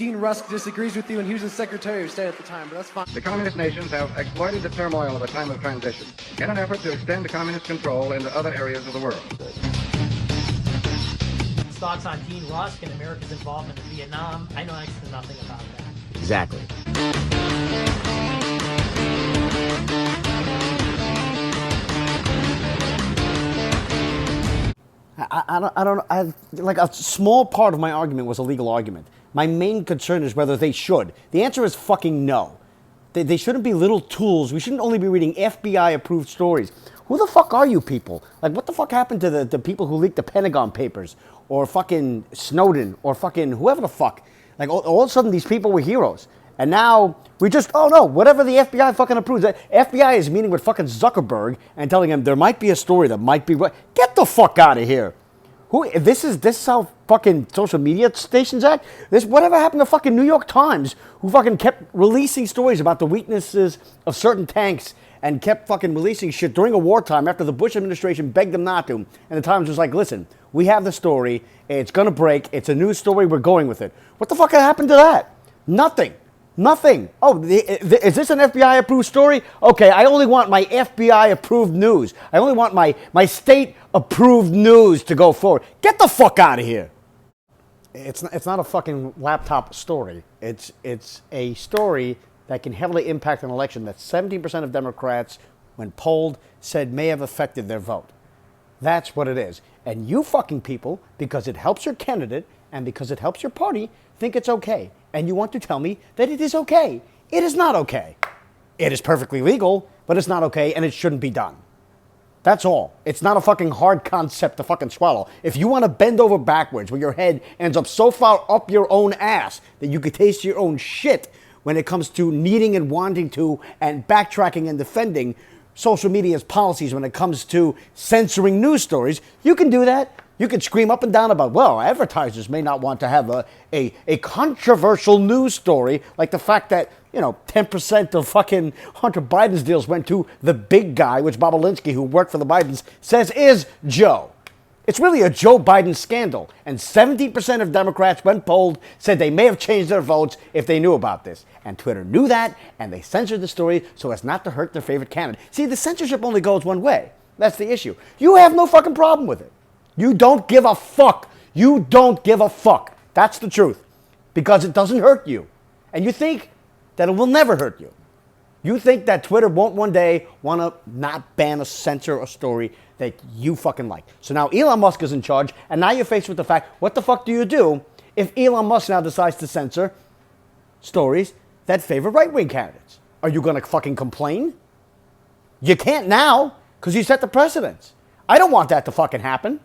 Dean Rusk disagrees with you, and he was the Secretary of State at the time, but that's fine. The communist nations have exploited the turmoil of a time of transition in an effort to extend communist control into other areas of the world. Thoughts on Dean Rusk and America's involvement in Vietnam? I know next to nothing about that. Exactly. Like a small part of my argument was a legal argument. My main concern is whether they should. The answer is fucking no. They shouldn't be little tools. We shouldn't only be reading FBI-approved stories. Who the fuck are you people? Like, what the fuck happened to the people who leaked the Pentagon Papers? Or fucking Snowden? Or fucking whoever the fuck? Like, all of a sudden, these people were heroes. And now, we just, oh no, whatever the FBI fucking approves. The FBI is meeting with fucking Zuckerberg and telling him there might be a story that might be right. Get the fuck out of here. This is how fucking social media stations act? Whatever happened to fucking New York Times, who fucking kept releasing stories about the weaknesses of certain tanks and kept fucking releasing shit during a wartime after the Bush administration begged them not to. And the Times was like, listen, we have the story. It's going to break. It's a news story. We're going with it. What the fuck happened to that? Nothing. Nothing. Oh, is this an FBI-approved story? Okay, I only want my FBI-approved news. I only want my state-approved news to go forward. Get the fuck out of here. It's not a fucking laptop story. It's a story that can heavily impact an election that 17% of Democrats, when polled, said may have affected their vote. That's what it is. And you fucking people, because it helps your candidate and because it helps your party, think it's okay. And you want to tell me that it is okay. It is not okay. It is perfectly legal, but it's not okay and it shouldn't be done. That's all. It's not a fucking hard concept to fucking swallow. If you want to bend over backwards where your head ends up so far up your own ass that you could taste your own shit when it comes to needing and wanting to and backtracking and defending social media's policies when it comes to censoring news stories, you can do that. You can scream up and down about, well, advertisers may not want to have a controversial news story, like the fact that, 10% of fucking Hunter Biden's deals went to the big guy, which Bob Alinsky, who worked for the Bidens, says is Joe. It's really a Joe Biden scandal. And 70% of Democrats, when polled, said they may have changed their votes if they knew about this. And Twitter knew that, and they censored the story so as not to hurt their favorite candidate. See, the censorship only goes one way. That's the issue. You have no fucking problem with it. You don't give a fuck. You don't give a fuck. That's the truth. Because it doesn't hurt you. And you think that it will never hurt you. You think that Twitter won't one day want to not ban or censor a story that you fucking like. So now Elon Musk is in charge, and now you're faced with the fact, what the fuck do you do if Elon Musk now decides to censor stories that favor right-wing candidates? Are you going to fucking complain? You can't now, because you set the precedence. I don't want that to fucking happen.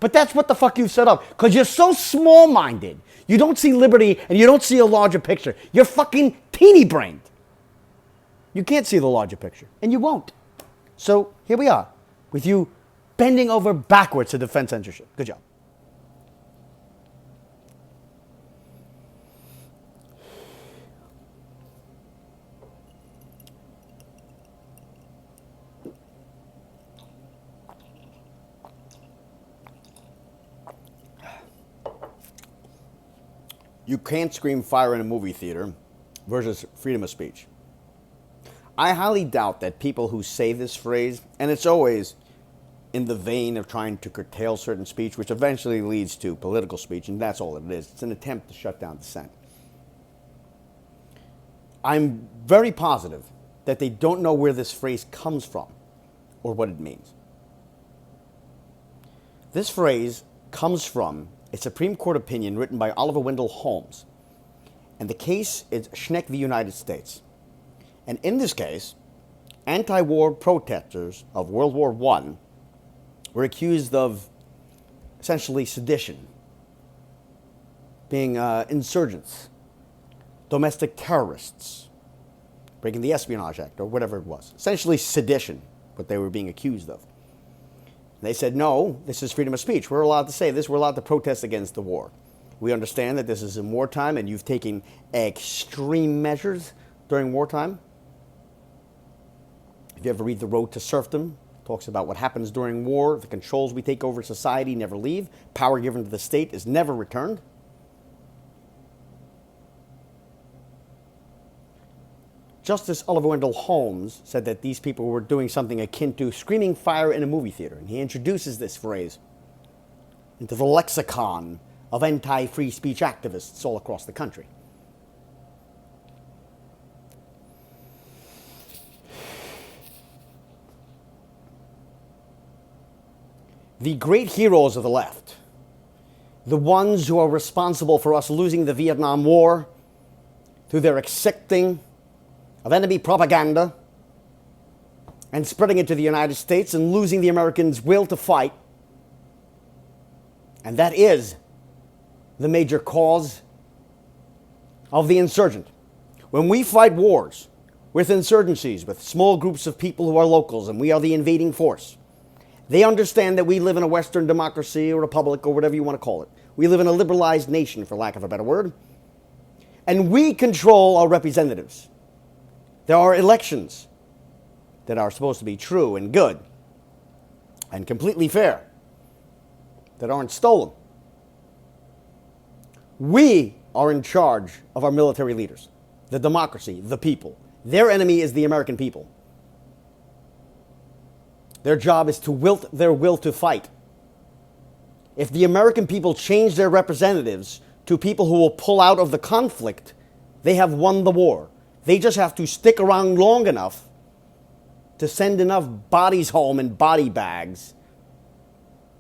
But that's what the fuck you've set up. Because you're so small-minded. You don't see liberty and you don't see a larger picture. You're fucking teeny-brained. You can't see the larger picture. And you won't. So here we are. With you bending over backwards to defend censorship. Good job. You can't scream fire in a movie theater versus freedom of speech. I highly doubt that people who say this phrase, and it's always in the vein of trying to curtail certain speech, which eventually leads to political speech, and that's all it is. It's an attempt to shut down dissent. I'm very positive that they don't know where this phrase comes from or what it means. This phrase comes from a Supreme Court opinion written by Oliver Wendell Holmes. And the case is Schneck v. United States. And in this case, anti-war protesters of World War I were accused of essentially sedition, being insurgents, domestic terrorists, breaking the Espionage Act or whatever it was. Essentially sedition, what they were being accused of. They said, no, this is freedom of speech. We're allowed to say this. We're allowed to protest against the war. We understand that this is in wartime and you've taken extreme measures during wartime. If you ever read The Road to Serfdom, it talks about what happens during war. The controls we take over society never leave. Power given to the state is never returned. Justice Oliver Wendell Holmes said that these people were doing something akin to screaming fire in a movie theater, and he introduces this phrase into the lexicon of anti-free speech activists all across the country. The great heroes of the left, the ones who are responsible for us losing the Vietnam War through their accepting of enemy propaganda and spreading it to the United States and losing the Americans' will to fight, and that is the major cause of the insurgent. When we fight wars with insurgencies, with small groups of people who are locals and we are the invading force, they understand that we live in a Western democracy or republic or whatever you want to call it. We live in a liberalized nation, for lack of a better word. And we control our representatives. There are elections that are supposed to be true and good and completely fair, that aren't stolen. We are in charge of our military leaders, the democracy, the people. Their enemy is the American people. Their job is to wilt their will to fight. If the American people change their representatives to people who will pull out of the conflict, they have won the war. They just have to stick around long enough to send enough bodies home in body bags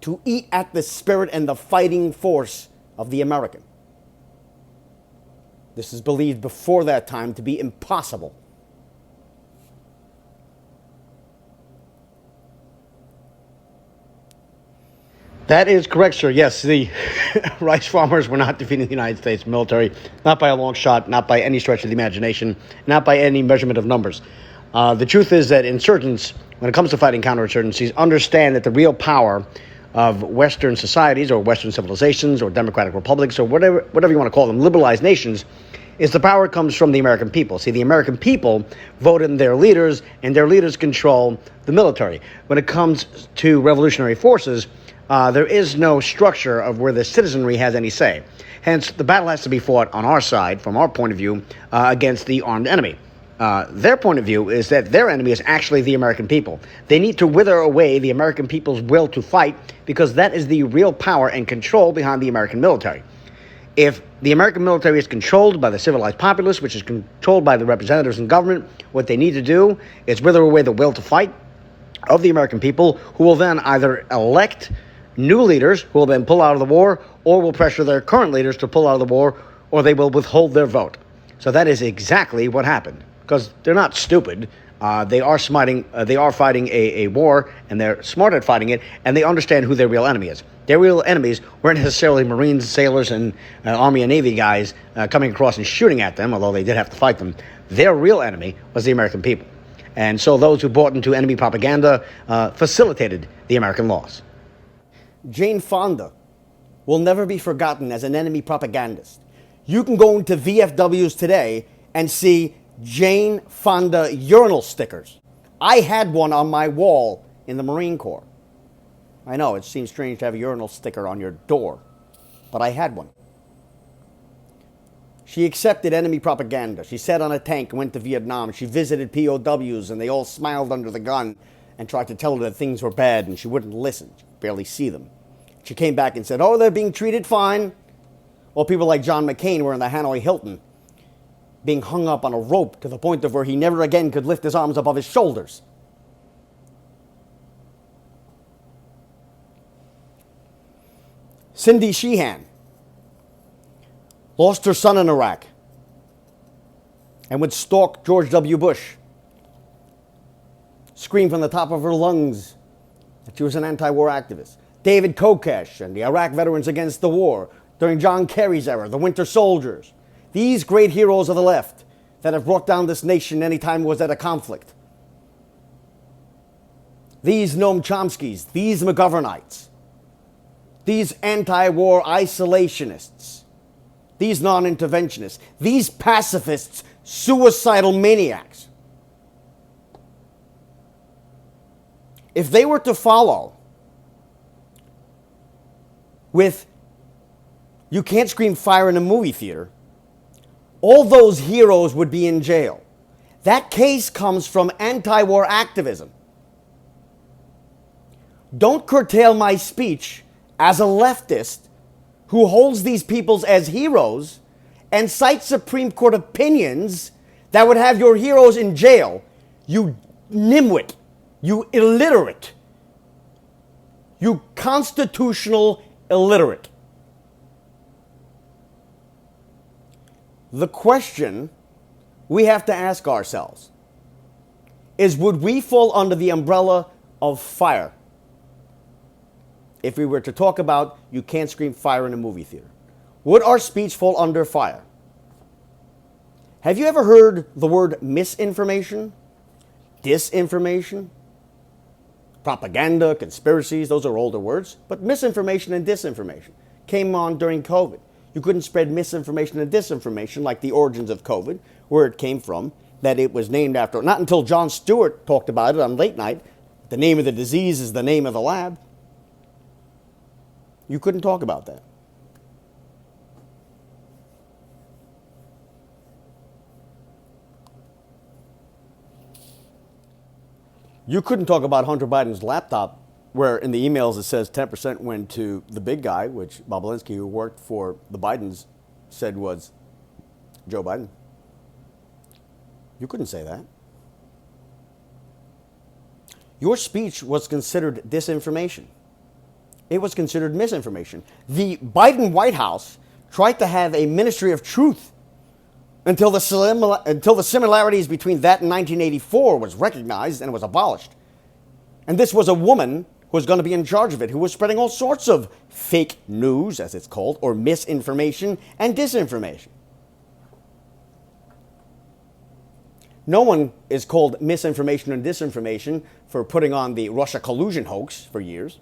to eat at the spirit and the fighting force of the American. This is believed before that time to be impossible. That is correct, sir. Yes, the rice farmers were not defeating the United States military, not by a long shot, not by any stretch of the imagination, not by any measurement of numbers. The truth is that insurgents, when it comes to fighting counterinsurgencies, understand that the real power of Western societies or Western civilizations or democratic republics or whatever you want to call them, liberalized nations, is the power comes from the American people. See, the American people vote in their leaders, and their leaders control the military. When it comes to revolutionary forces, there is no structure of where the citizenry has any say. Hence, the battle has to be fought on our side, from our point of view, against the armed enemy. Their point of view is that their enemy is actually the American people. They need to wither away the American people's will to fight because that is the real power and control behind the American military. If the American military is controlled by the civilized populace, which is controlled by the representatives in government, what they need to do is wither away the will to fight of the American people, who will then either elect new leaders who will then pull out of the war, or will pressure their current leaders to pull out of the war, or they will withhold their vote. So that is exactly what happened. Because they're not stupid. They are fighting a war, and they're smart at fighting it, and they understand who their real enemy is. Their real enemies weren't necessarily Marines, sailors, and Army and Navy guys coming across and shooting at them, although they did have to fight them. Their real enemy was the American people. And so those who bought into enemy propaganda facilitated the American loss. Jane Fonda will never be forgotten as an enemy propagandist. You can go into VFWs today and see Jane Fonda urinal stickers. I had one on my wall in the Marine Corps. I know, it seems strange to have a urinal sticker on your door, but I had one. She accepted enemy propaganda. She sat on a tank and went to Vietnam. She visited POWs, and they all smiled under the gun and tried to tell her that things were bad, and she wouldn't listen. She could barely see them. She came back and said, oh, they're being treated fine. Well, people like John McCain were in the Hanoi Hilton, being hung up on a rope to the point of where he never again could lift his arms above his shoulders. Cindy Sheehan lost her son in Iraq and would stalk George W. Bush, scream from the top of her lungs that she was an anti-war activist. David Kokesh and the Iraq Veterans Against the War during John Kerry's era, the Winter Soldiers. These great heroes of the left that have brought down this nation anytime it was at a conflict. These Noam Chomskys, these McGovernites, these anti-war isolationists, these non-interventionists, these pacifists, suicidal maniacs. If they were to follow with, you can't scream fire in a movie theater, all those heroes would be in jail. That case comes from anti-war activism. Don't curtail my speech as a leftist who holds these peoples as heroes and cites Supreme Court opinions that would have your heroes in jail. You nimwit, you illiterate, you constitutional illiterate. The question we have to ask ourselves is, would we fall under the umbrella of fire if we were to talk about you can't scream fire in a movie theater? Would our speech fall under fire? Have you ever heard the word misinformation, disinformation, propaganda, conspiracies? Those are older words, but misinformation and disinformation came on during COVID. You couldn't spread misinformation and disinformation like the origins of COVID, where it came from, that it was named after. Not until Jon Stewart talked about it on Late Night. The name of the disease is the name of the lab. You couldn't talk about that. You couldn't talk about Hunter Biden's laptop, where in the emails it says 10% went to the big guy, which Bobulinski, who worked for the Bidens, said was Joe Biden. You couldn't say that. Your speech was considered disinformation. It was considered misinformation. The Biden White House tried to have a ministry of truth until the similarities between that and 1984 was recognized and was abolished. And this was a woman who was going to be in charge of it, who was spreading all sorts of fake news, as it's called, or misinformation and disinformation. No one is called misinformation and disinformation for putting on the Russia collusion hoax for years.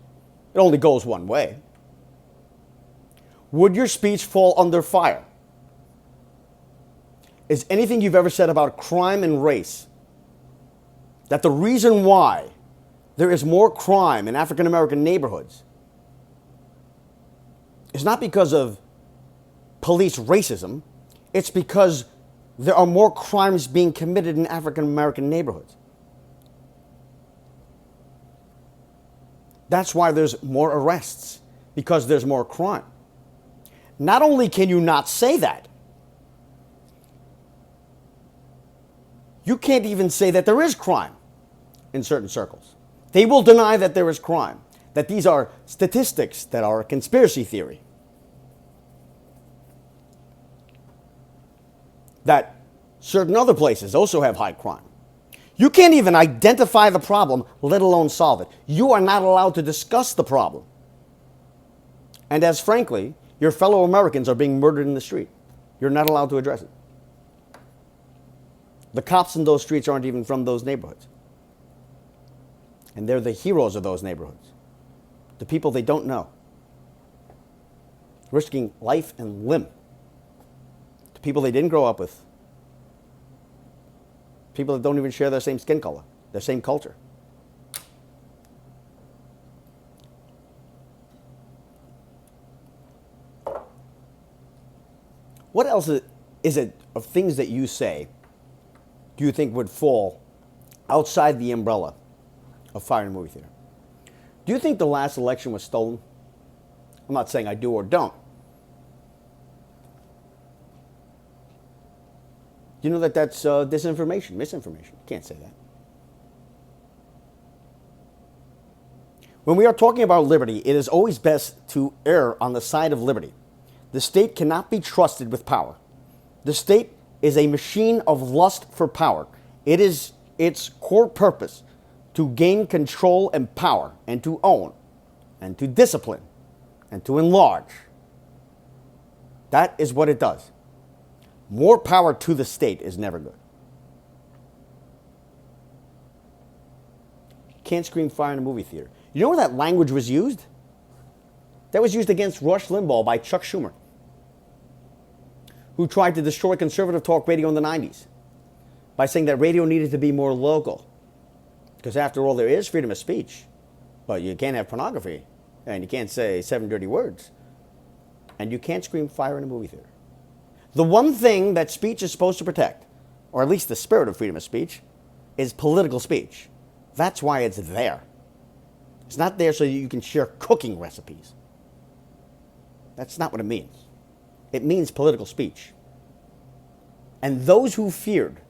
It only goes one way. Would your speech fall under fire? Is anything you've ever said about crime and race, that the reason why there is more crime in African American neighborhoods is not because of police racism, it's because there are more crimes being committed in African American neighborhoods. That's why there's more arrests, because there's more crime. Not only can you not say that, you can't even say that there is crime in certain circles. They will deny that there is crime, that these are statistics that are a conspiracy theory, that certain other places also have high crime. You can't even identify the problem, let alone solve it. You are not allowed to discuss the problem. And as frankly, your fellow Americans are being murdered in the street. You're not allowed to address it. The cops in those streets aren't even from those neighborhoods. And they're the heroes of those neighborhoods. The people they don't know. Risking life and limb. The people they didn't grow up with. People that don't even share their same skin color, their same culture. What else is it of things that you say do you think would fall outside the umbrella of fire in a movie theater? Do you think the last election was stolen? I'm not saying I do or don't. You know that that's disinformation, misinformation. You can't say that. When we are talking about liberty, it is always best to err on the side of liberty. The state cannot be trusted with power. The state is a machine of lust for power. It is its core purpose to gain control and power, and to own, and to discipline, and to enlarge. That is what it does. More power to the state is never good. Can't scream fire in a movie theater. You know where that language was used? That was used against Rush Limbaugh by Chuck Schumer, who tried to destroy conservative talk radio in the 90s by saying that radio needed to be more local. Because after all, there is freedom of speech, but you can't have pornography, and you can't say 7 dirty words, and you can't scream fire in a movie theater. The one thing that speech is supposed to protect or at least the spirit of freedom of speech, is political speech. That's why it's there. It's not there so that you can share cooking recipes. That's not what it means. It means political speech. And those who feared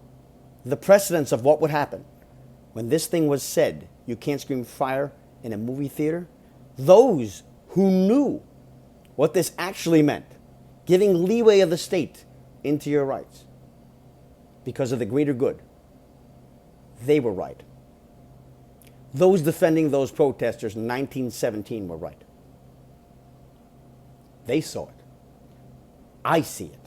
the precedence of what would happen when this thing was said, you can't scream fire in a movie theater, those who knew what this actually meant, giving leeway of the state into your rights because of the greater good, they were right. Those defending those protesters in 1917 were right. They saw it. I see it.